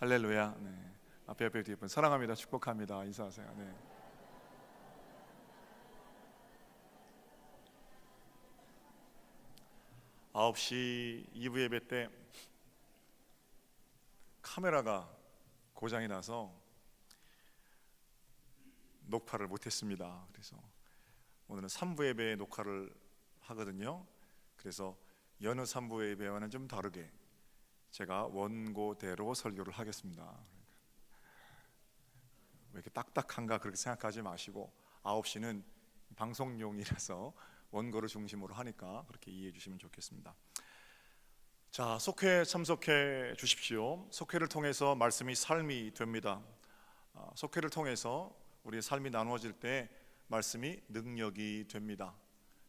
할렐루야. 네. 앞에 뒤에 분 사랑합니다. 축복합니다. 인사하세요. 네. 아홉 시 2부 예배 때 카메라가 고장이 나서 녹화를 못했습니다. 그래서 오늘은 3부 예배 녹화를 하거든요. 그래서 여느 3부 예배와는 좀 다르게 제가 원고대로 설교를 하겠습니다. 왜 이렇게 딱딱한가 그렇게 생각하지 마시고 9시는 방송용이라서 원고를 중심으로 하니까 그렇게 이해해 주시면 좋겠습니다. 자, 속회 참석해 주십시오. 속회를 통해서 말씀이 삶이 됩니다. 속회를 통해서 우리의 삶이 나누어질 때 말씀이 능력이 됩니다.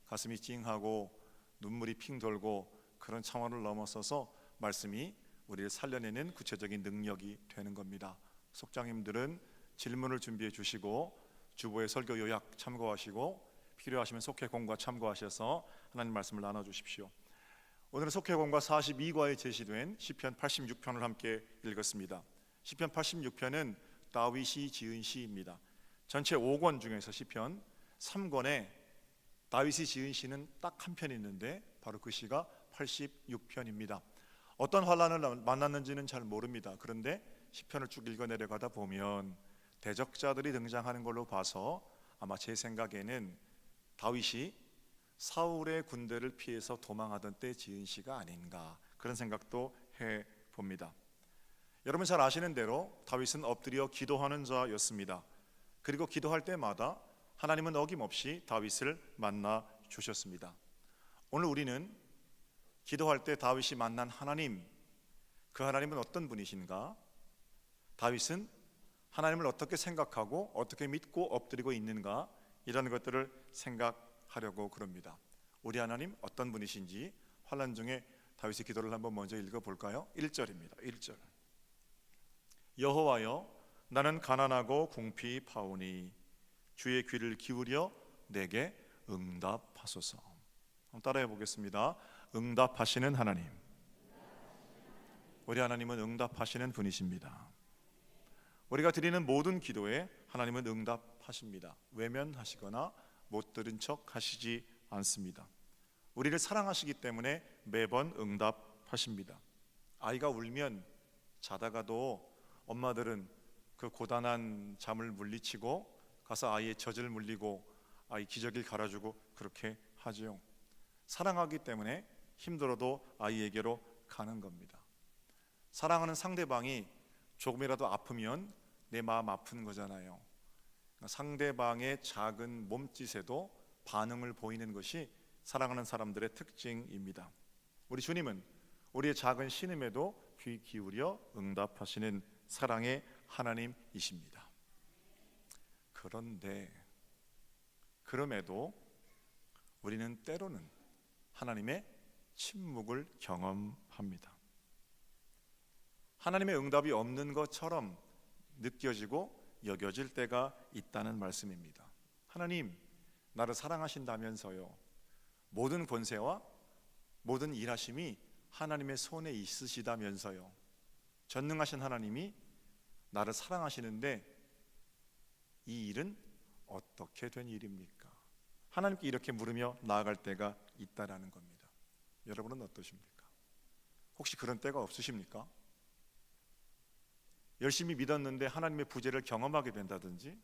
가슴이 찡하고 눈물이 핑 돌고 그런 차원을 넘어서서 말씀이 우리를 살려내는 구체적인 능력이 되는 겁니다. 속장님들은 질문을 준비해 주시고 주보의 설교 요약 참고하시고 필요하시면 속회공과 참고하셔서 하나님 말씀을 나눠주십시오. 오늘은 속회공과 42과에 제시된 시편 86편을 함께 읽었습니다. 시편 86편은 다윗이 지은 시입니다. 전체 5권 중에서 시편 3권에 다윗이 지은 시는 딱 한 편이 있는데 바로 그 시가 86편입니다. 어떤 환난을 만났는지는 잘 모릅니다. 그런데 시편을 쭉 읽어내려가다 보면 대적자들이 등장하는 걸로 봐서 아마 제 생각에는 다윗이 사울의 군대를 피해서 도망하던 때 지은 시가 아닌가 그런 생각도 해봅니다. 여러분 잘 아시는 대로 다윗은 엎드려 기도하는 자였습니다. 그리고 기도할 때마다 하나님은 어김없이 다윗을 만나 주셨습니다. 오늘 우리는 기도할 때 다윗이 만난 하나님, 그 하나님은 어떤 분이신가? 다윗은 하나님을 어떻게 생각하고 어떻게 믿고 엎드리고 있는가? 이런 것들을 생각하려고 그럽니다. 우리 하나님 어떤 분이신지 환난 중에 다윗의 기도를 한번 먼저 읽어볼까요? 1절입니다. 1절. 여호와여, 나는 가난하고 궁핍하오니 주의 귀를 기울여 내게 응답하소서. 한번 따라해 보겠습니다. 응답하시는 하나님. 우리 하나님은 응답하시는 분이십니다. 우리가 드리는 모든 기도에 하나님은 응답하십니다. 외면하시거나 못 들은 척 하시지 않습니다. 우리를 사랑하시기 때문에 매번 응답하십니다. 아이가 울면 자다가도 엄마들은 그 고단한 잠을 물리치고 가서 아이의 젖을 물리고 아이 기저귀를 갈아주고 그렇게 하지요. 사랑하기 때문에 힘들어도 아이에게로 가는 겁니다. 사랑하는 상대방이 조금이라도 아프면 내 마음 아픈 거잖아요. 상대방의 작은 몸짓에도 반응을 보이는 것이 사랑하는 사람들의 특징입니다. 우리 주님은 우리의 작은 신음에도 귀 기울여 응답하시는 사랑의 하나님이십니다. 그럼에도 우리는 때로는 하나님의 침묵을 경험합니다. 하나님의 응답이 없는 것처럼 느껴지고 여겨질 때가 있다는 말씀입니다. 하나님, 나를 사랑하신다면서요. 모든 권세와 모든 일하심이 하나님의 손에 있으시다면서요. 전능하신 하나님이 나를 사랑하시는데 이 일은 어떻게 된 일입니까? 하나님께 이렇게 물으며 나아갈 때가 있다라는 겁니다. 여러분은 어떠십니까? 혹시 그런 때가 없으십니까? 열심히 믿었는데 하나님의 부재를 경험하게 된다든지,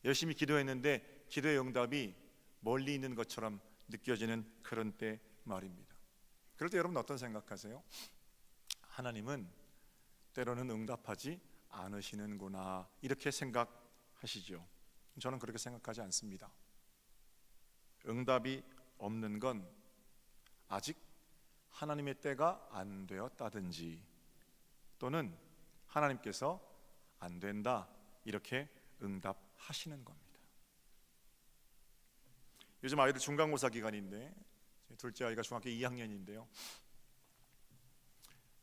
열심히 기도했는데 기도의 응답이 멀리 있는 것처럼 느껴지는 그런 때 말입니다. 그럴 때 여러분 어떤 생각하세요? 하나님은 때로는 응답하지 않으시는구나 이렇게 생각하시죠. 저는 그렇게 생각하지 않습니다. 응답이 없는 건 아직 하나님의 때가 안 되었다든지 또는 하나님께서 안 된다 이렇게 응답하시는 겁니다. 요즘 아이들 중간고사 기간인데 둘째 아이가 중학교 2학년인데요.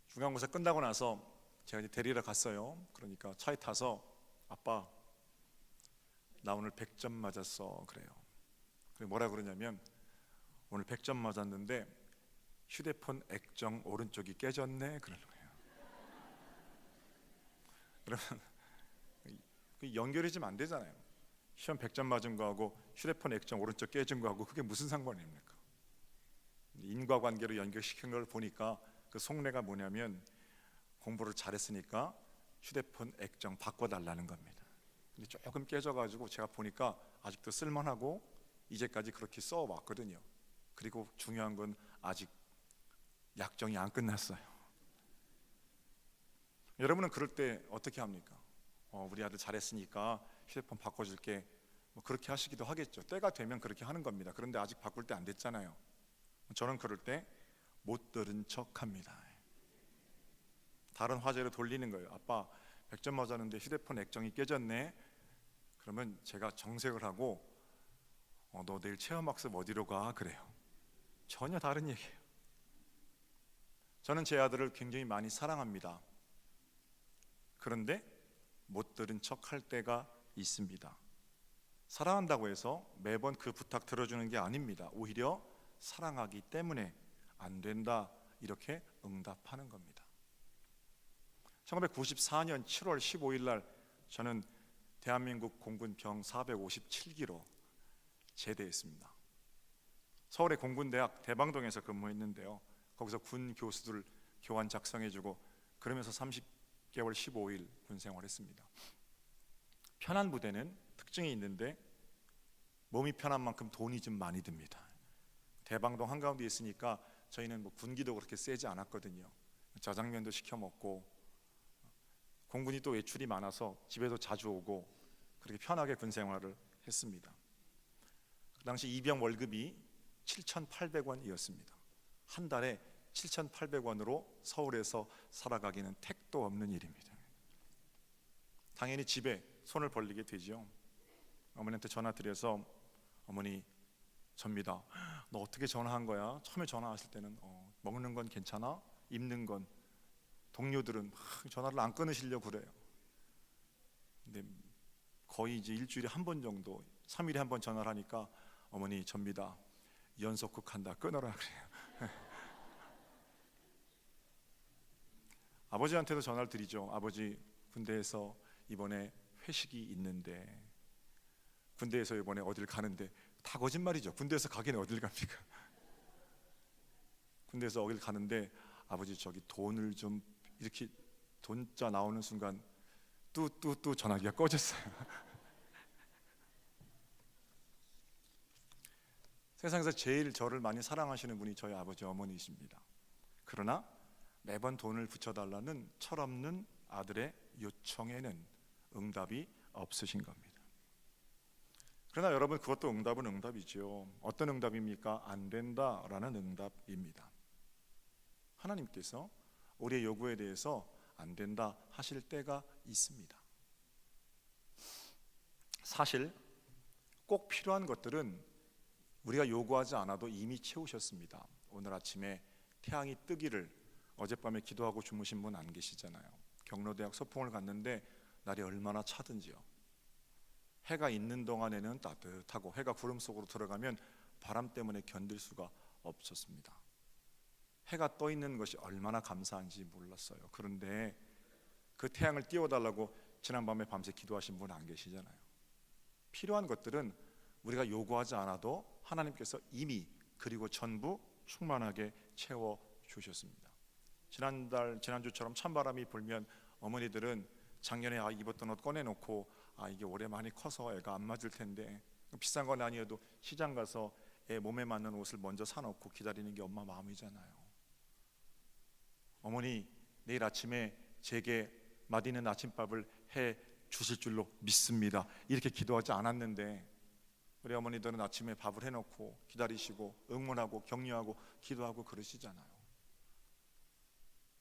중간고사 끝나고 나서 제가 이제 데리러 갔어요. 그러니까 차에 타서 아빠 나 오늘 100점 맞았어 그래요. 그래 뭐라 그러냐면 오늘 100점 맞았는데 휴대폰 액정 오른쪽이 깨졌네 그러는 거예요. 그러면 연결이 좀 안 되잖아요. 시험 100점 맞은 거하고 휴대폰 액정 오른쪽 깨진 거하고 그게 무슨 상관입니까? 인과관계로 연결시킨 걸 보니까 그 속내가 뭐냐면 공부를 잘했으니까 휴대폰 액정 바꿔달라는 겁니다. 근데 조금 깨져가지고 제가 보니까 아직도 쓸만하고 이제까지 그렇게 써왔거든요. 그리고 중요한 건 아직 약정이 안 끝났어요. 여러분은 그럴 때 어떻게 합니까? 우리 아들 잘했으니까 휴대폰 바꿔줄게, 뭐 그렇게 하시기도 하겠죠. 때가 되면 그렇게 하는 겁니다. 그런데 아직 바꿀 때 안 됐잖아요. 저는 그럴 때 못 들은 척 합니다. 다른 화제로 돌리는 거예요. 아빠 100점 맞았는데 휴대폰 액정이 깨졌네. 그러면 제가 정색을 하고 너 내일 체험학습 어디로 가? 그래요. 전혀 다른 얘기예요. 저는 제 아들을 굉장히 많이 사랑합니다. 그런데 못 들은 척 할 때가 있습니다. 사랑한다고 해서 매번 그 부탁 들어주는 게 아닙니다. 오히려 사랑하기 때문에 안 된다 이렇게 응답하는 겁니다. 1994년 7월 15일 날 저는 대한민국 공군 병 457기로 제대했습니다. 서울의 공군대학 대방동에서 근무했는데요. 거기서 군 교수들 교환 작성해주고 그러면서 30개월 15일 군 생활했습니다. 편한 부대는 특징이 있는데 몸이 편한 만큼 돈이 좀 많이 듭니다. 대방동 한가운데 있으니까 저희는 뭐 군기도 그렇게 세지 않았거든요. 짜장면도 시켜 먹고 공군이 또 외출이 많아서 집에도 자주 오고 그렇게 편하게 군 생활을 했습니다. 그 당시 이병 월급이 7,800원이었습니다. 한 달에 7,800원으로 서울에서 살아가기는 택도 없는 일입니다. 당연히 집에 손을 벌리게 되죠. 어머니한테 전화 드려서 어머니 접니다. 너 어떻게 전화한 거야? 처음에 전화하실 때는 먹는 건 괜찮아? 입는 건? 동료들은 전화를 안 끊으시려고 그래요. 근데 거의 이제 일주일에 한 번 정도, 3일에 한 번 전화를 하니까 어머니 접니다. 연속극 한다 끊어라 그래요. 아버지한테도 전화를 드리죠. 아버지 군대에서 이번에 회식이 있는데 군대에서 이번에 어딜 가는데 다 거짓말이죠. 군대에서 가긴 어딜 갑니까? 군대에서 어딜 가는데 아버지 저기 돈을 좀 이렇게 돈자 나오는 순간 뚜뚜뚜 전화기가 꺼졌어요. 세상에서 제일 저를 많이 사랑하시는 분이 저희 아버지 어머니이십니다. 그러나 매번 돈을 붙여달라는 철없는 아들의 요청에는 응답이 없으신 겁니다. 그러나 여러분 그것도 응답은 응답이죠. 어떤 응답입니까? 안 된다라는 응답입니다. 하나님께서 우리의 요구에 대해서 안 된다 하실 때가 있습니다. 사실 꼭 필요한 것들은 우리가 요구하지 않아도 이미 채우셨습니다. 오늘 아침에 태양이 뜨기를 어젯밤에 기도하고 주무신 분 안 계시잖아요. 경로대학 소풍을 갔는데 날이 얼마나 차든지요. 해가 있는 동안에는 따뜻하고 해가 구름 속으로 들어가면 바람 때문에 견딜 수가 없었습니다. 해가 떠 있는 것이 얼마나 감사한지 몰랐어요. 그런데 그 태양을 띄워달라고 지난밤에 밤새 기도하신 분 안 계시잖아요. 필요한 것들은 우리가 요구하지 않아도 하나님께서 이미 그리고 전부 충만하게 채워 주셨습니다. 지난주처럼 찬바람이 불면 어머니들은 작년에 입었던 옷 꺼내놓고 이게 올해 많이 커서 애가 안 맞을 텐데 비싼 건 아니어도 시장 가서 애 몸에 맞는 옷을 먼저 사놓고 기다리는 게 엄마 마음이잖아요. 어머니 내일 아침에 제게 맛있는 아침밥을 해 주실 줄로 믿습니다. 이렇게 기도하지 않았는데 우리 어머니들은 아침에 밥을 해놓고 기다리시고 응원하고 격려하고 기도하고 그러시잖아요.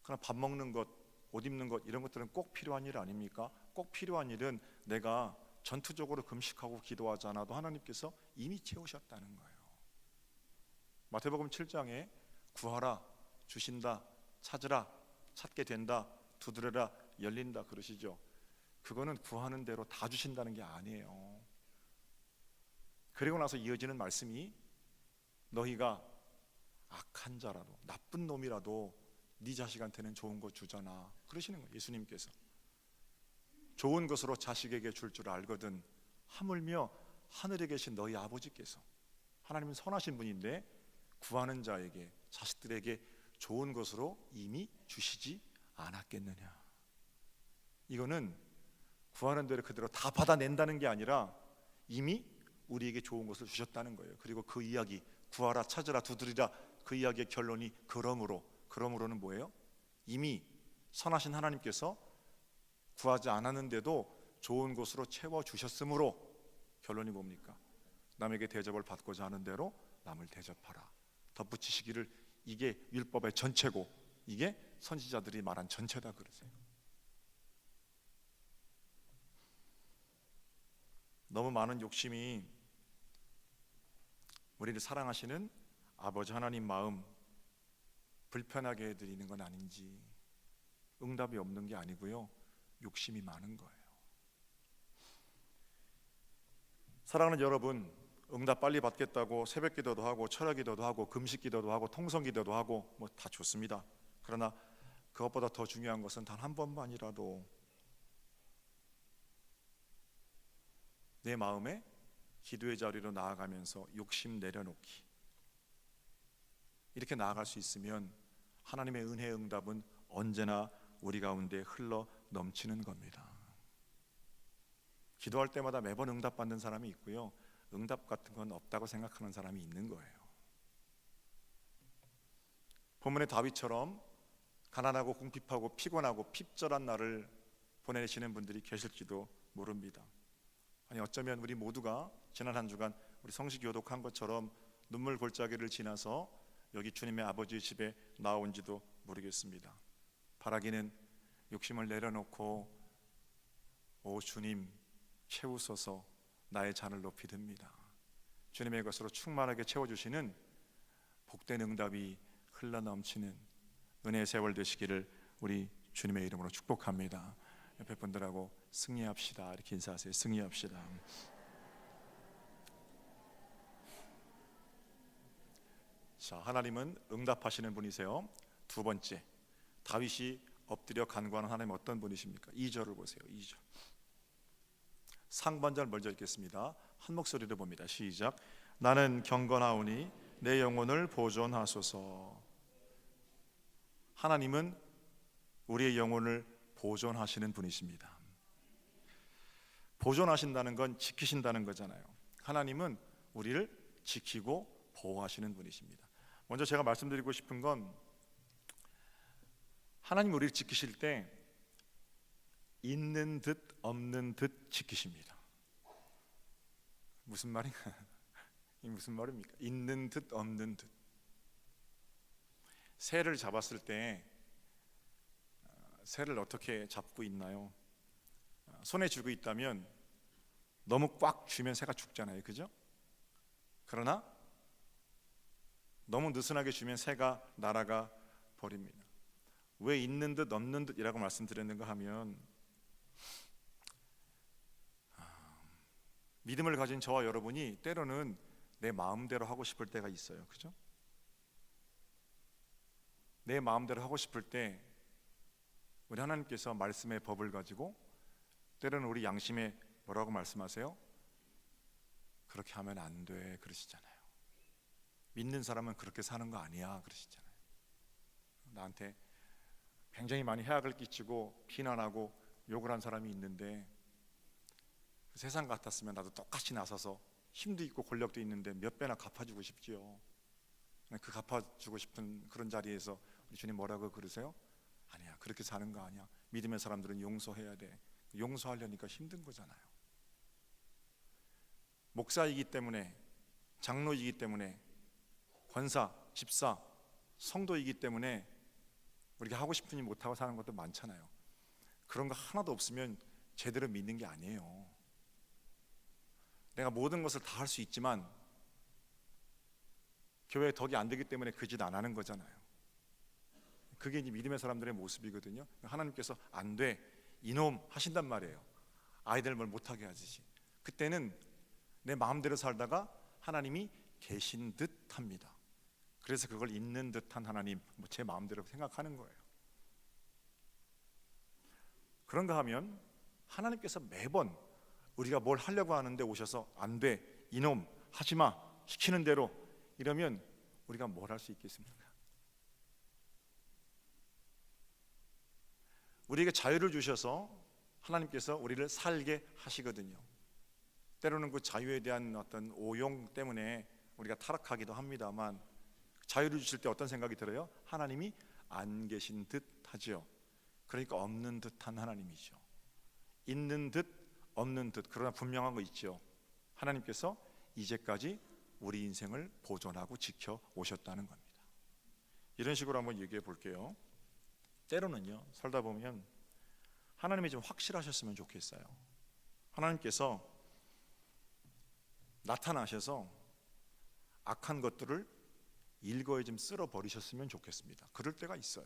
그러나 밥 먹는 것, 옷 입는 것 이런 것들은 꼭 필요한 일 아닙니까? 꼭 필요한 일은 내가 전투적으로 금식하고 기도하지 않아도 하나님께서 이미 채우셨다는 거예요. 마태복음 7장에 구하라 주신다, 찾으라 찾게 된다, 두드려라 열린다 그러시죠. 그거는 구하는 대로 다 주신다는 게 아니에요. 그리고 나서 이어지는 말씀이 너희가 악한 자라도 나쁜 놈이라도 네 자식한테는 좋은 거 주잖아 그러시는 거예요. 예수님께서 좋은 것으로 자식에게 줄 줄 알거든 하물며 하늘에 계신 너희 아버지께서, 하나님은 선하신 분인데 구하는 자에게, 자식들에게 좋은 것으로 이미 주시지 않았겠느냐. 이거는 구하는 대로 그대로 다 받아낸다는 게 아니라 이미 우리에게 좋은 것을 주셨다는 거예요. 그리고 그 이야기, 구하라 찾으라 두드리라, 그 이야기의 결론이 그러므로는 뭐예요? 이미 선하신 하나님께서 구하지 않았는데도 좋은 것으로 채워주셨으므로 결론이 뭡니까? 남에게 대접을 받고자 하는 대로 남을 대접하라. 덧붙이시기를 이게 율법의 전체고 이게 선지자들이 말한 전체다 그러세요. 너무 많은 욕심이 우리를 사랑하시는 아버지 하나님 마음 불편하게 해드리는 건 아닌지, 응답이 없는 게 아니고요, 욕심이 많은 거예요. 사랑하는 여러분, 응답 빨리 받겠다고 새벽 기도도 하고 철야 기도도 하고 금식 기도도 하고 통성 기도도 하고 뭐 다 좋습니다. 그러나 그것보다 더 중요한 것은 단 한 번만이라도 내 마음에 기도의 자리로 나아가면서 욕심 내려놓기, 이렇게 나아갈 수 있으면 하나님의 은혜의 응답은 언제나 우리 가운데 흘러 넘치는 겁니다. 기도할 때마다 매번 응답받는 사람이 있고요, 응답 같은 건 없다고 생각하는 사람이 있는 거예요. 본문의 다윗처럼 가난하고 궁핍하고 피곤하고 핍절한 날을 보내시는 분들이 계실지도 모릅니다. 아니 어쩌면 우리 모두가 지난 한 주간 우리 성식 교독한 것처럼 눈물 골짜기를 지나서 여기 주님의 아버지 집에 나온지도 모르겠습니다. 바라기는 욕심을 내려놓고 오 주님 채우소서, 나의 잔을 높이 듭니다. 주님의 것으로 충만하게 채워주시는 복된 응답이 흘러넘치는 은혜의 세월 되시기를 우리 주님의 이름으로 축복합니다. 옆에 분들하고 승리합시다 이렇게 인사하세요. 승리합시다. 자, 하나님은 응답하시는 분이세요. 두 번째, 다윗이 엎드려 간구하는 하나님 어떤 분이십니까? 2절을 보세요. 2절 상반절 먼저 읽겠습니다. 한 목소리로 봅니다. 시작. 나는 경건하오니 내 영혼을 보존하소서. 하나님은 우리의 영혼을 보존하시는 분이십니다. 보존하신다는 건 지키신다는 거잖아요. 하나님은 우리를 지키고 보호하시는 분이십니다. 먼저 제가 말씀드리고 싶은 건, 하나님 우리를 지키실 때 있는 듯 없는 듯 지키십니다. 무슨 말인가? 이 무슨 말입니까? 있는 듯 없는 듯. 새를 잡았을 때 새를 어떻게 잡고 있나요? 손에 쥐고 있다면 너무 꽉 쥐면 새가 죽잖아요, 그죠? 그러나 너무 느슨하게 쥐면 새가 날아가 버립니다. 왜 있는 듯 없는 듯이라고 말씀드렸는가 하면, 믿음을 가진 저와 여러분이 때로는 내 마음대로 하고 싶을 때가 있어요, 그죠? 내 마음대로 하고 싶을 때 우리 하나님께서 말씀의 법을 가지고 때로는 우리 양심에 뭐라고 말씀하세요? 그렇게 하면 안 돼 그러시잖아요. 믿는 사람은 그렇게 사는 거 아니야 그러시잖아요. 나한테 굉장히 많이 해악을 끼치고 비난하고 욕을 한 사람이 있는데, 세상 같았으면 나도 똑같이 나서서 힘도 있고 권력도 있는데 몇 배나 갚아주고 싶지요. 그 갚아주고 싶은 그런 자리에서 우리 주님 뭐라고 그러세요? 아니야, 그렇게 사는 거 아니야. 믿음의 사람들은 용서해야 돼. 용서하려니까 힘든 거잖아요. 목사이기 때문에, 장로이기 때문에, 권사, 집사, 성도이기 때문에 우리가 하고 싶은 일 못하고 사는 것도 많잖아요. 그런 거 하나도 없으면 제대로 믿는 게 아니에요. 내가 모든 것을 다 할 수 있지만 교회에 덕이 안 되기 때문에 그 짓 안 하는 거잖아요. 그게 이제 믿음의 사람들의 모습이거든요. 하나님께서 안 돼, 이놈 하신단 말이에요. 아이들 뭘 못하게 하듯이. 그때는 내 마음대로 살다가 하나님이 계신 듯 합니다. 그래서 그걸 있는 듯한 하나님, 제 마음대로 생각하는 거예요. 그런가 하면 하나님께서 매번 우리가 뭘 하려고 하는데 오셔서 안 돼, 이놈 하지마, 시키는 대로 이러면 우리가 뭘 할 수 있겠습니까? 우리에게 자유를 주셔서 하나님께서 우리를 살게 하시거든요. 때로는 그 자유에 대한 어떤 오용 때문에 우리가 타락하기도 합니다만, 자유를 주실 때 어떤 생각이 들어요? 하나님이 안 계신 듯 하죠. 그러니까 없는 듯한 하나님이죠. 있는 듯 없는 듯, 그러나 분명한 거 있죠. 하나님께서 이제까지 우리 인생을 보존하고 지켜 오셨다는 겁니다. 이런 식으로 한번 얘기해 볼게요. 때로는요, 살다 보면 하나님이 좀 확실하셨으면 좋겠어요. 하나님께서 나타나셔서 악한 것들을 일거에 좀 쓸어 버리셨으면 좋겠습니다. 그럴 때가 있어요.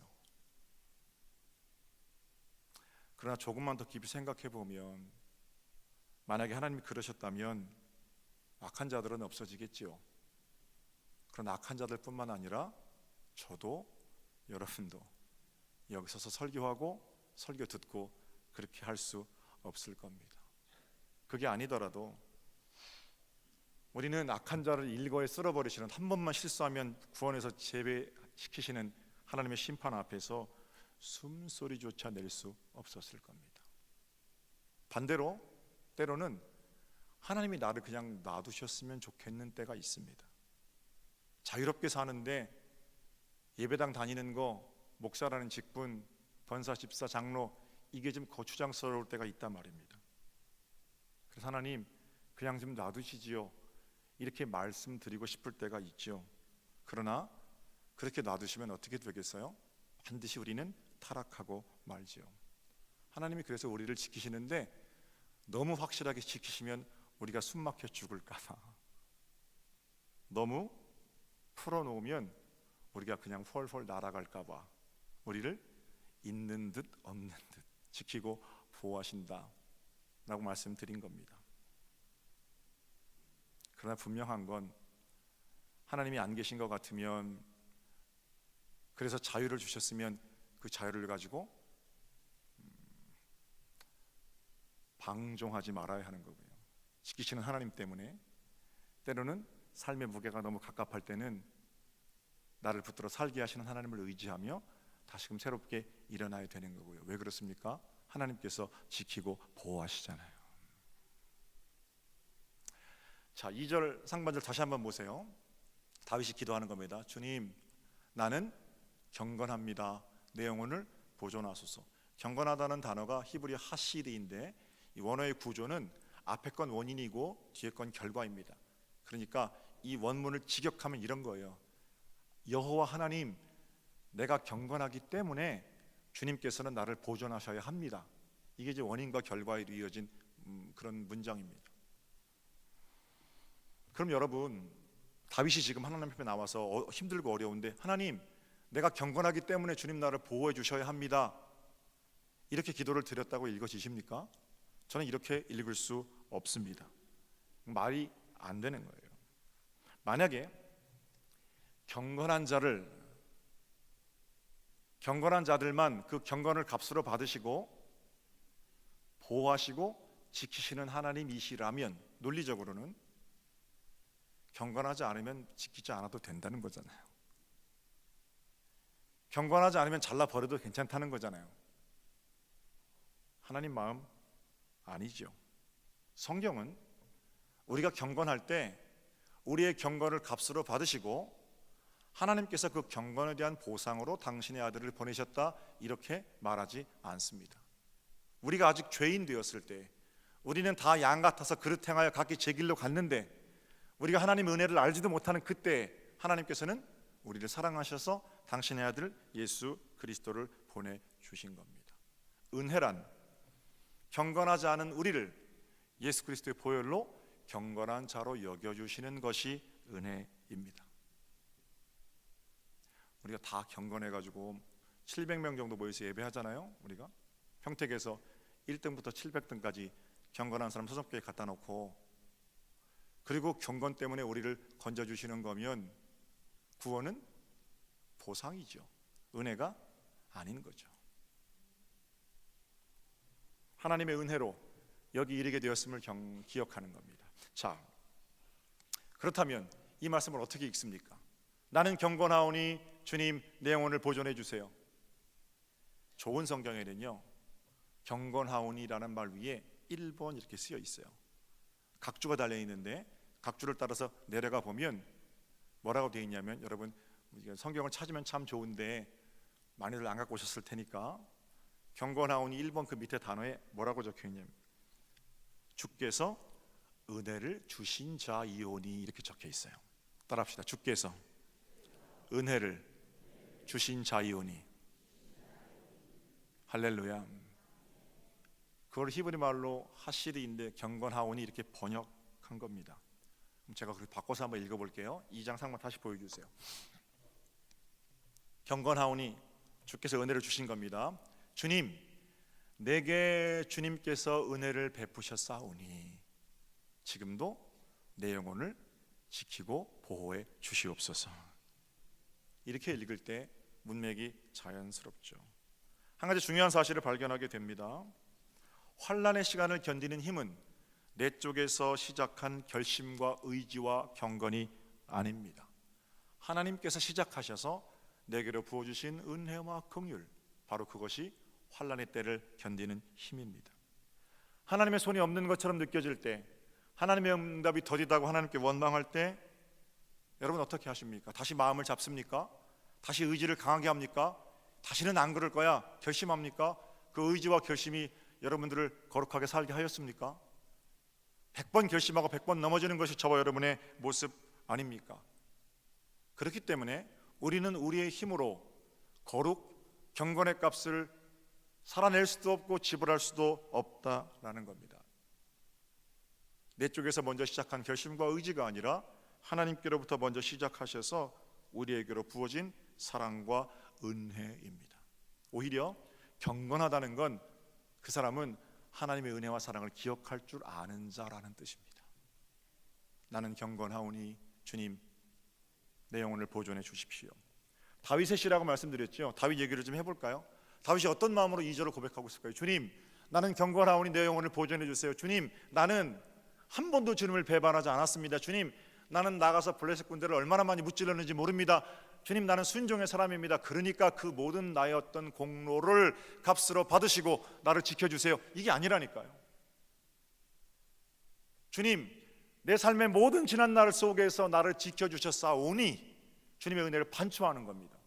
그러나 조금만 더 깊이 생각해 보면, 만약에 하나님이 그러셨다면 악한 자들은 없어지겠지요. 그런 악한 자들뿐만 아니라 저도 여러분도 여기 서서 설교하고 설교 듣고 그렇게 할 수 없을 겁니다. 그게 아니더라도 우리는 악한 자를 일거에 쓸어버리시는, 한 번만 실수하면 구원에서 제외시키시는 하나님의 심판 앞에서 숨소리조차 낼 수 없었을 겁니다. 반대로 때로는 하나님이 나를 그냥 놔두셨으면 좋겠는 때가 있습니다. 자유롭게 사는데 예배당 다니는 거, 목사라는 직분, 권사, 집사, 장로, 이게 좀 거추장스러울 때가 있단 말입니다. 그래서 하나님 그냥 좀 놔두시지요, 이렇게 말씀드리고 싶을 때가 있죠. 그러나 그렇게 놔두시면 어떻게 되겠어요? 반드시 우리는 타락하고 말지요. 하나님이 그래서 우리를 지키시는데 너무 확실하게 지키시면 우리가 숨막혀 죽을까 봐, 너무 풀어놓으면 우리가 그냥 훨훨 날아갈까 봐 우리를 있는 듯 없는 듯 지키고 보호하신다 라고 말씀드린 겁니다. 그러나 분명한 건, 하나님이 안 계신 것 같으면, 그래서 자유를 주셨으면 그 자유를 가지고 방종하지 말아야 하는 거고요. 지키시는 하나님 때문에 때로는 삶의 무게가 너무 갑갑할 때는 나를 붙들어 살게 하시는 하나님을 의지하며 다시금 새롭게 일어나야 되는 거고요. 왜 그렇습니까? 하나님께서 지키고 보호하시잖아요. 자, 2절 상반절 다시 한번 보세요. 다윗이 기도하는 겁니다. 주님, 나는 경건합니다. 내 영혼을 보존하소서. 경건하다는 단어가 히브리 하시리인데, 이 원어의 구조는 앞에 건 원인이고 뒤에 건 결과입니다. 그러니까 이 원문을 직역하면 이런 거예요. 여호와 하나님, 내가 경건하기 때문에 주님께서는 나를 보존하셔야 합니다. 이게 이제 원인과 결과에 이어진 그런 문장입니다. 그럼 여러분, 다윗이 지금 하나님 앞에 나와서 힘들고 어려운데, 하나님, 내가 경건하기 때문에 주님 나를 보호해 주셔야 합니다, 이렇게 기도를 드렸다고 읽어지십니까? 저는 이렇게 읽을 수 없습니다. 말이 안 되는 거예요. 만약에 경건한 자들만 그 경건을 값으로 받으시고 보호하시고 지키시는 하나님이시라면, 논리적으로는 경건하지 않으면 지키지 않아도 된다는 거잖아요. 경건하지 않으면 잘라버려도 괜찮다는 거잖아요. 하나님 마음 아니죠. 성경은 우리가 경건할 때 우리의 경건을 값으로 받으시고 하나님께서 그 경건에 대한 보상으로 당신의 아들을 보내셨다, 이렇게 말하지 않습니다. 우리가 아직 죄인 되었을 때, 우리는 다 양 같아서 그릇 행하여 각기 제 길로 갔는데, 우리가 하나님의 은혜를 알지도 못하는 그때 하나님께서는 우리를 사랑하셔서 당신의 아들 예수 그리스도를 보내주신 겁니다. 은혜란 경건하지 않은 우리를 예수 그리스도의 보혈로 경건한 자로 여겨주시는 것이 은혜입니다. 우리가 다 경건해가지고 700명 정도 모여서 예배하잖아요. 우리가 평택에서 1등부터 700등까지 경건한 사람 소속교회 갖다 놓고, 그리고 경건 때문에 우리를 건져주시는 거면 구원은 보상이죠. 은혜가 아닌 거죠. 하나님의 은혜로 여기 이르게 되었음을 기억하는 겁니다. 자, 그렇다면 이 말씀을 어떻게 읽습니까? 나는 경건하오니 주님 내 영혼을 보존해 주세요. 좋은 성경에는요, 경건하오니라는 말 위에 1번 이렇게 쓰여 있어요. 각주가 달려 있는데 각주를 따라서 내려가 보면 뭐라고 되어 있냐면, 여러분 성경을 찾으면 참 좋은데 많이들 안 갖고 오셨을 테니까 경건하오니 1번 그 밑에 단어에 뭐라고 적혀 있냐면, 주께서 은혜를 주신 자이오니 이렇게 적혀 있어요. 따라합시다. 주께서 은혜를 주신 자이오니. 할렐루야. 그걸 히브리 말로 하시리인데 경건하오니 이렇게 번역한 겁니다. 그럼 제가 그렇게 바꿔서 한번 읽어볼게요. 2장 상만 다시 보여주세요. 경건하오니 주께서 은혜를 주신 겁니다. 주님, 내게 주님께서 은혜를 베푸셨사오니 지금도 내 영혼을 지키고 보호해 주시옵소서. 이렇게 읽을 때 문맥이 자연스럽죠. 한 가지 중요한 사실을 발견하게 됩니다. 환난의 시간을 견디는 힘은 내 쪽에서 시작한 결심과 의지와 경건이 아닙니다. 하나님께서 시작하셔서 내게로 부어주신 은혜와 긍휼, 바로 그것이 환난의 때를 견디는 힘입니다. 하나님의 손이 없는 것처럼 느껴질 때, 하나님의 응답이 더디다고 하나님께 원망할 때 여러분 어떻게 하십니까? 다시 마음을 잡습니까? 다시 의지를 강하게 합니까? 다시는 안 그럴 거야 결심합니까? 그 의지와 결심이 여러분들을 거룩하게 살게 하였습니까? 100번 결심하고 100번 넘어지는 것이 저와 여러분의 모습 아닙니까? 그렇기 때문에 우리는 우리의 힘으로 거룩, 경건의 값을 살아낼 수도 없고 지불할 수도 없다라는 겁니다. 내 쪽에서 먼저 시작한 결심과 의지가 아니라 하나님께로부터 먼저 시작하셔서 우리에게로 부어진 사랑과 은혜입니다. 오히려 경건하다는 건 그 사람은 하나님의 은혜와 사랑을 기억할 줄 아는 자라는 뜻입니다. 나는 경건하오니 주님 내 영혼을 보존해 주십시오. 다윗의 시라고 말씀드렸죠. 다윗 얘기를 좀 해볼까요? 다윗이 어떤 마음으로 2절을 고백하고 있을까요? 주님, 나는 경건하오니 내 영혼을 보존해 주세요. 주님, 나는 한 번도 주님을 배반하지 않았습니다. 주님, 나는 나가서 블레셋 군대를 얼마나 많이 무찔렀는지 모릅니다. 주님, 나는 순종의 사람입니다. 그러니까 그 모든 나의 어떤 공로를 값으로 받으시고 나를 지켜주세요. 이게 아니라니까요. 주님, 내 삶의 모든 지난 날 속에서 나를 지켜주셨사오니 주님의 은혜를 반추하는 겁니다.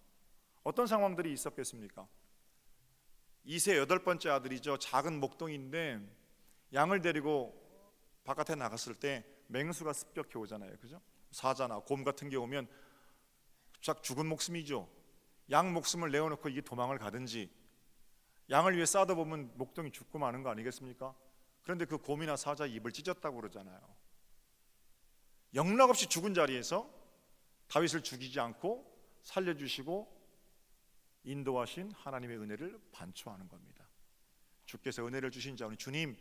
어떤 상황들이 있었겠습니까? 이세 8번째 아들이죠. 작은 목동인데 양을 데리고 바깥에 나갔을 때 맹수가 습격해 오잖아요. 그죠? 사자나 곰 같은 게 오면 쫙 죽은 목숨이죠. 양 목숨을 내어놓고 이게 도망을 가든지, 양을 위해 싸다 보면 목동이 죽고 마는 거 아니겠습니까? 그런데 그 곰이나 사자 입을 찢었다고 그러잖아요. 영락없이 죽은 자리에서 다윗을 죽이지 않고 살려주시고 인도하신 하나님의 은혜를 반추하는 겁니다. 주께서 은혜를 주신 자오니 주님,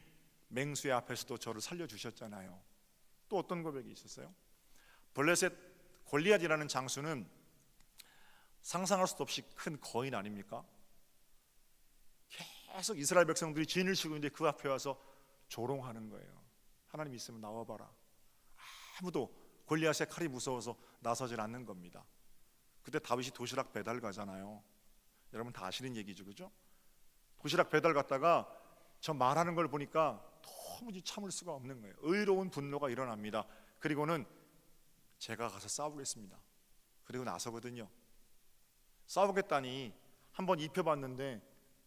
맹수의 앞에서도 저를 살려주셨잖아요. 또 어떤 고백이 있었어요? 블레셋 골리앗이라는 장수는 상상할 수도 없이 큰 거인 아닙니까? 계속 이스라엘 백성들이 진을 치고 있는데 그 앞에 와서 조롱하는 거예요. 하나님 있으면 나와봐라. 아무도 골리앗의 칼이 무서워서 나서질 않는 겁니다. 그때 다윗이 도시락 배달 가잖아요. 여러분 다 아시는 얘기죠, 그죠? 도시락 배달 갔다가 저 말하는 걸 보니까 도무지 참을 수가 없는 거예요. 의로운 분노가 일어납니다. 그리고는 제가 가서 싸우겠습니다. 그리고 나서거든요. 싸우겠다니 한번 입혀봤는데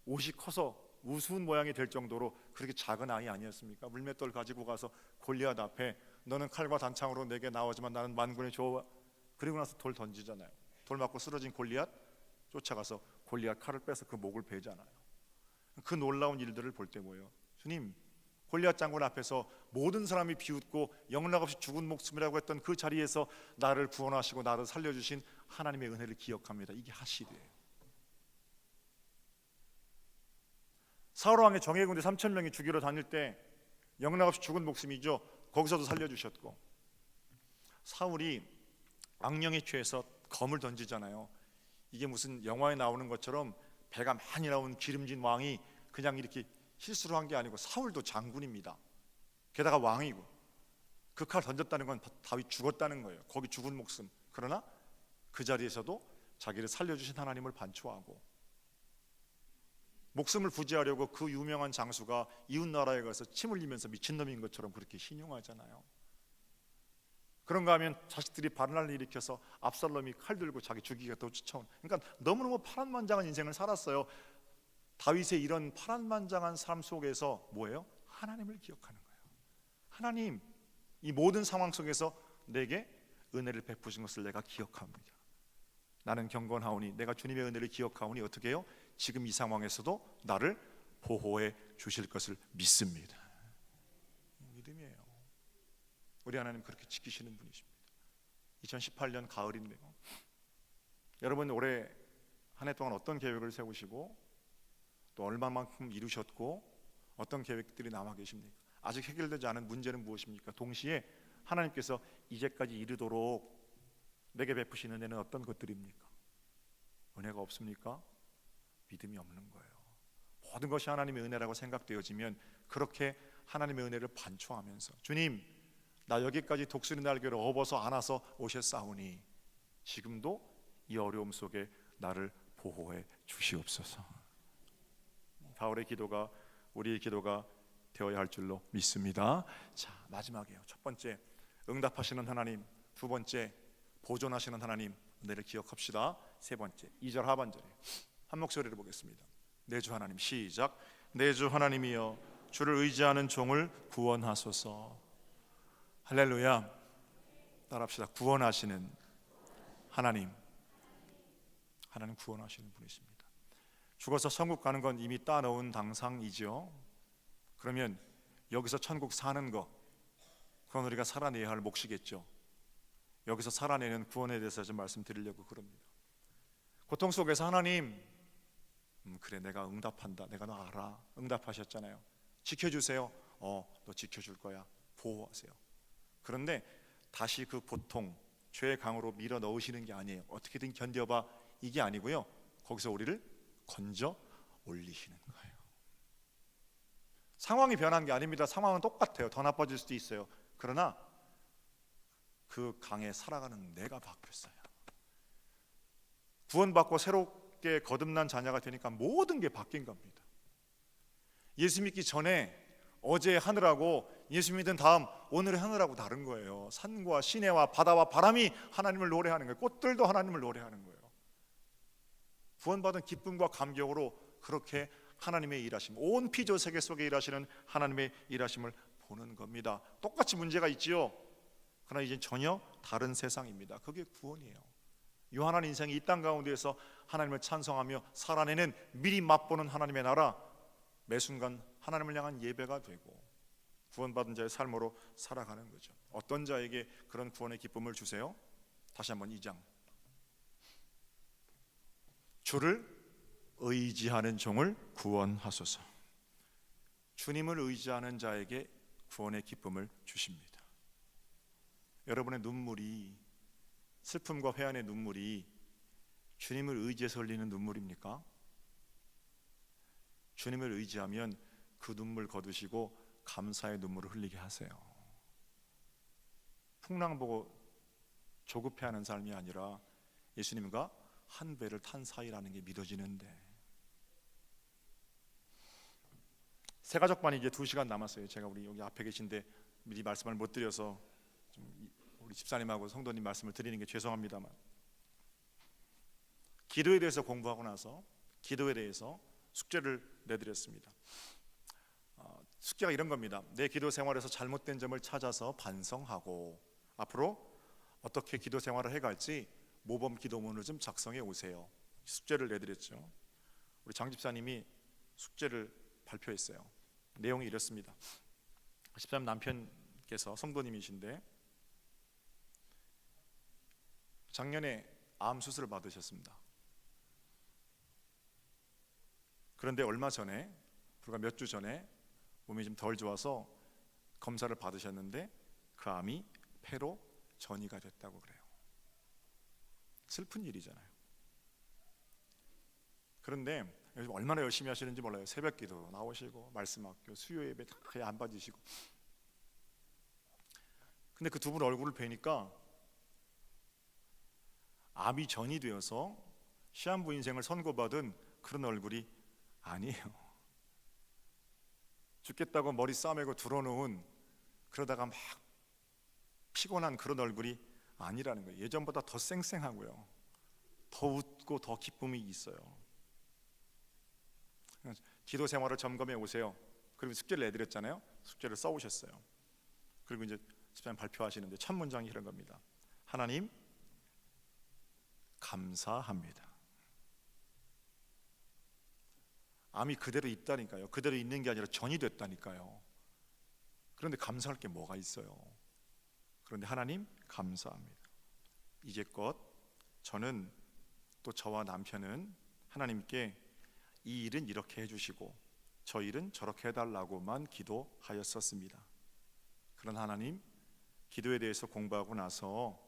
옷이 커서 우스운 모양이 될 정도로 그렇게 작은 아이 아니었습니까? 물맷돌 가지고 가서 골리앗 앞에 너는 칼과 단창으로 내게 나오지만 나는 만군의 조. 그리고 나서 돌 던지잖아요. 돌 맞고 쓰러진 골리앗 쫓아가서 골리앗 칼을 빼서 그 목을 베잖아요. 그 놀라운 일들을 볼 때 뭐예요? 주님, 골리앗 장군 앞에서 모든 사람이 비웃고 영락없이 죽은 목숨이라고 했던 그 자리에서 나를 구원하시고 나를 살려주신 하나님의 은혜를 기억합니다. 이게 하실이에요. 사울 왕의 정예군대 3,000명이 죽이러 다닐 때 영락없이 죽은 목숨이죠. 거기서도 살려주셨고, 사울이 악령에 취해서 검을 던지잖아요. 이게 무슨 영화에 나오는 것처럼 배가 많이 나온 기름진 왕이 그냥 이렇게 실수를 한 게 아니고 사울도 장군입니다. 게다가 왕이고 그 칼 던졌다는 건 다윗 죽었다는 거예요. 거기 죽은 목숨. 그러나 그 자리에서도 자기를 살려주신 하나님을 반추하고 목숨을 부지하려고 그 유명한 장수가 이웃 나라에 가서 침 흘리면서 미친놈인 것처럼 그렇게 신용하잖아요. 그런가 하면 자식들이 반란을 일으켜서 압살롬이 칼 들고 자기 죽이겠다고 쫓아온, 그러니까 너무너무 파란만장한 인생을 살았어요. 다윗의 이런 파란만장한 삶 속에서 뭐예요? 하나님을 기억하는 거예요. 하나님, 이 모든 상황 속에서 내게 은혜를 베푸신 것을 내가 기억합니다. 나는 경건하오니, 내가 주님의 은혜를 기억하오니 어떻게 해요? 지금 이 상황에서도 나를 보호해 주실 것을 믿습니다. 믿음이에요. 우리 하나님 그렇게 지키시는 분이십니다. 2018년 가을인데요, 여러분 올해 한 해 동안 어떤 계획을 세우시고 또 얼마만큼 이루셨고 어떤 계획들이 남아 계십니까? 아직 해결되지 않은 문제는 무엇입니까? 동시에 하나님께서 이제까지 이르도록 내게 베푸신 은혜는 어떤 것들입니까? 은혜가 없습니까? 믿음이 없는 거예요. 모든 것이 하나님의 은혜라고 생각되어지면 그렇게 하나님의 은혜를 반추하면서, 주님, 나 여기까지 독수리 날개를 업어서 안아서 오셨사오니 지금도 이 어려움 속에 나를 보호해 주시옵소서. 바울의 기도가 우리의 기도가 되어야 할 줄로 믿습니다. 자, 마지막이에요. 첫 번째, 응답하시는 하나님. 두 번째, 보존하시는 하나님, 은혜를 기억합시다. 세 번째, 2절 하반절에 한 목소리를 보겠습니다. 내 주 하나님, 시작. 내 주 하나님이여, 주를 의지하는 종을 구원하소서. 할렐루야. 따라합시다. 구원하시는 하나님. 하나님 구원하시는 분이십니다. 죽어서 천국 가는 건 이미 따놓은 당상이죠. 그러면 여기서 천국 사는 거, 그건 우리가 살아내야 할 몫이겠죠. 여기서 살아내는 구원에 대해서 좀 말씀드리려고 그럽니다. 고통 속에서 하나님, 그래, 내가 응답한다. 내가 너 알아. 응답하셨잖아요. 지켜주세요. 너 지켜줄 거야. 보호하세요. 그런데 다시 그 고통, 죄의 강으로 밀어 넣으시는 게 아니에요. 어떻게든 견뎌봐, 이게 아니고요, 거기서 우리를 건져 올리시는 거예요. 상황이 변한 게 아닙니다. 상황은 똑같아요. 더 나빠질 수도 있어요. 그러나 그 강에 살아가는 내가 바뀌었어요. 구원받고 새롭게 거듭난 자녀가 되니까 모든 게 바뀐 겁니다. 예수 믿기 전에 어제의 하늘하고 예수 믿은 다음 오늘의 하늘하고 다른 거예요. 산과 시내와 바다와 바람이 하나님을 노래하는 거예요. 꽃들도 하나님을 노래하는 거예요. 구원받은 기쁨과 감격으로 그렇게 하나님의 일하심, 온 피조 세계 속에 일하시는 하나님의 일하심을 보는 겁니다. 똑같이 문제가 있지요. 그러나 이제 전혀 다른 세상입니다. 그게 구원이에요. 유한한 인생이 이 땅 가운데에서 하나님을 찬송하며 살아내는, 미리 맛보는 하나님의 나라, 매 순간 하나님을 향한 예배가 되고 구원받은 자의 삶으로 살아가는 거죠. 어떤 자에게 그런 구원의 기쁨을 주세요? 다시 한번 2장. 주를 의지하는 종을 구원하소서. 주님을 의지하는 자에게 구원의 기쁨을 주십니다. 여러분의 눈물이, 슬픔과 회한의 눈물이 주님을 의지해서 흘리는 눈물입니까? 주님을 의지하면 그 눈물 거두시고 감사의 눈물을 흘리게 하세요. 풍랑 보고 조급해하는 삶이 아니라 예수님과 한 배를 탄 사이라는 게 믿어지는데, 새가족반이 이제 2시간 남았어요. 제가 우리 여기 앞에 계신데 미리 말씀을 못 드려서 좀 우리 집사님하고 성도님 말씀을 드리는 게 죄송합니다만, 기도에 대해서 공부하고 나서 기도에 대해서 숙제를 내드렸습니다. 숙제가 이런 겁니다. 내 기도 생활에서 잘못된 점을 찾아서 반성하고 앞으로 어떻게 기도 생활을 해갈지 모범 기도문을 좀 작성해 오세요. 숙제를 내드렸죠. 우리 장 집사님이 숙제를 발표했어요. 내용이 이렇습니다. 집사님 남편께서 성도님이신데 작년에 암 수술을 받으셨습니다. 그런데 얼마 전에, 불과 몇 주 전에 몸이 좀 덜 좋아서 검사를 받으셨는데 그 암이 폐로 전이가 됐다고 그래요. 슬픈 일이잖아요. 그런데 얼마나 열심히 하시는지 몰라요. 새벽기도 나오시고 말씀학교, 수요 예배 다 안 빠지시고. 근데 그 두 분 얼굴을 뵈니까 암이 전이 되어서 시한부 인생을 선고받은 그런 얼굴이 아니에요. 죽겠다고 머리 싸매고 들어놓은, 그러다가 막 피곤한 그런 얼굴이 아니라는 거예요. 예전보다 더 쌩쌩하고요, 더 웃고 더 기쁨이 있어요. 기도 생활을 점검해 오세요. 그리고 숙제를 내드렸잖아요. 숙제를 써오셨어요. 그리고 이제 집사님 발표하시는데 첫 문장이 이런 겁니다. 하나님 감사합니다. 암이 그대로 있다니까요. 그대로 있는 게 아니라 전이 됐다니까요. 그런데 감사할 게 뭐가 있어요? 그런데 하나님 감사합니다. 이제껏 저는, 또 저와 남편은 하나님께 이 일은 이렇게 해주시고 저 일은 저렇게 해달라고만 기도하였었습니다. 그러나 하나님, 기도에 대해서 공부하고 나서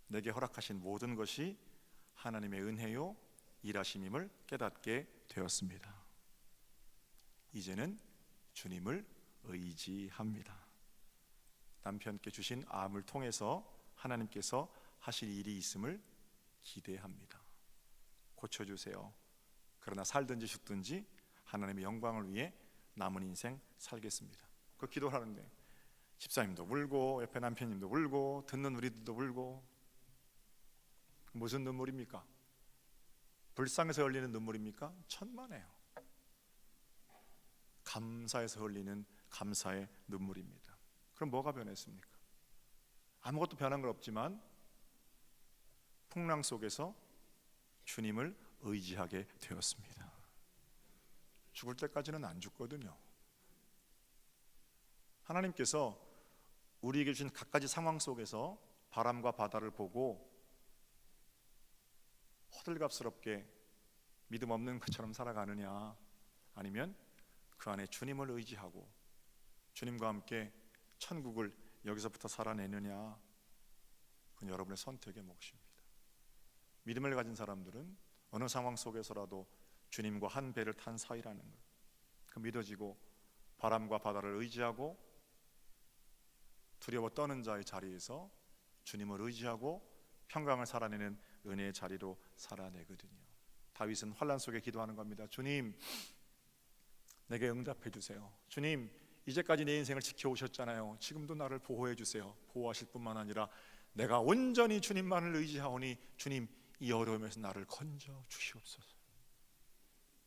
내게 허락하신 모든 것이 하나님의 은혜요 일하심임을 깨닫게 되었습니다. 이제는 주님을 의지합니다. 남편께 주신 암을 통해서 하나님께서 하실 일이 있음을 기대합니다. 고쳐주세요. 그러나 살든지 죽든지 하나님의 영광을 위해 남은 인생 살겠습니다. 그 기도를 하는데 집사님도 울고 옆에 남편님도 울고 듣는 우리들도 울고. 무슨 눈물입니까? 불쌍해서 흘리는 눈물입니까? 천만에요. 감사해서 흘리는 감사의 눈물입니다. 그럼 뭐가 변했습니까? 아무것도 변한 건 없지만 풍랑 속에서 주님을 의지하게 되었습니다. 죽을 때까지는 안 죽거든요. 하나님께서 우리에게 주신 갖가지 상황 속에서 바람과 바다를 보고 호들갑스럽게 믿음 없는 것처럼 살아가느냐, 아니면 그 안에 주님을 의지하고 주님과 함께 천국을 여기서부터 살아내느냐, 그건 여러분의 선택의 몫입니다. 믿음을 가진 사람들은 어느 상황 속에서라도 주님과 한 배를 탄 사이라는 것, 그 믿어지고 바람과 바다를 의지하고 두려워 떠는 자의 자리에서 주님을 의지하고 평강을 살아내는 은혜의 자리로 살아내거든요. 다윗은 환난 속에 기도하는 겁니다. 주님, 내게 응답해 주세요. 주님, 이제까지 내 인생을 지켜오셨잖아요. 지금도 나를 보호해 주세요. 보호하실 뿐만 아니라 내가 온전히 주님만을 의지하오니 주님, 이 어려움에서 나를 건져 주시옵소서.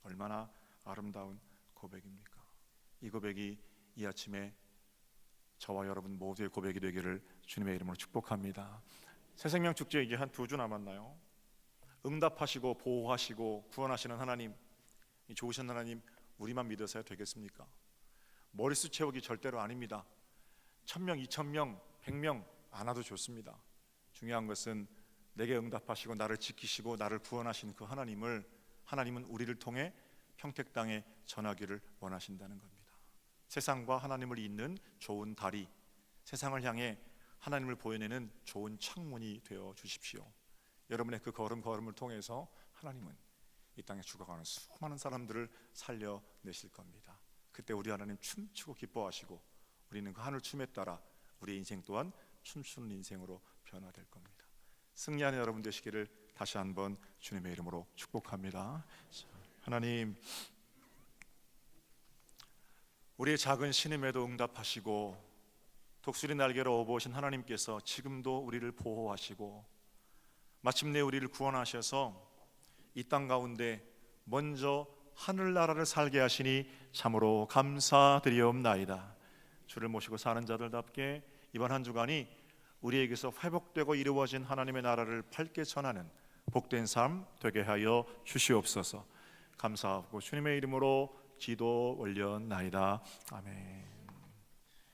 얼마나 아름다운 고백입니까? 이 고백이 이 아침에 저와 여러분 모두의 고백이 되기를 주님의 이름으로 축복합니다. 새생명 축제 이제 한 2주 남았나요? 응답하시고 보호하시고 구원하시는 하나님, 이 좋으신 하나님, 우리만 믿어서야 되겠습니까? 머리수 채우기 절대로 아닙니다. 1000명, 2000명, 100명 안 와도 좋습니다. 중요한 것은 내게 응답하시고 나를 지키시고 나를 구원하신 그 하나님은 우리를 통해 평택 땅에 전하기를 원하신다는 겁니다. 세상과 하나님을 잇는 좋은 다리, 세상을 향해 하나님을 보여내는 좋은 창문이 되어 주십시오. 여러분의 그 걸음을 통해서 하나님은 이 땅에 죽어가는 수많은 사람들을 살려내실 겁니다. 그때 우리 하나님 춤추고 기뻐하시고 우리는 그 하늘 춤에 따라 우리의 인생 또한 춤추는 인생으로 변화될 겁니다. 승리하는 여러분 되시기를 다시 한번 주님의 이름으로 축복합니다. 하나님, 우리의 작은 신음에도 응답하시고 독수리 날개로 업어오신 하나님께서 지금도 우리를 보호하시고 마침내 우리를 구원하셔서 이 땅 가운데 먼저 하늘나라를 살게 하시니 참으로 감사드리옵나이다. 주를 모시고 사는 자들답게 이번 한 주간이 우리에게서 회복되고 이루어진 하나님의 나라를 밝게 전하는 복된 삶 되게 하여 주시옵소서. 감사하고 주님의 이름으로 기도 올려나이다. 아멘.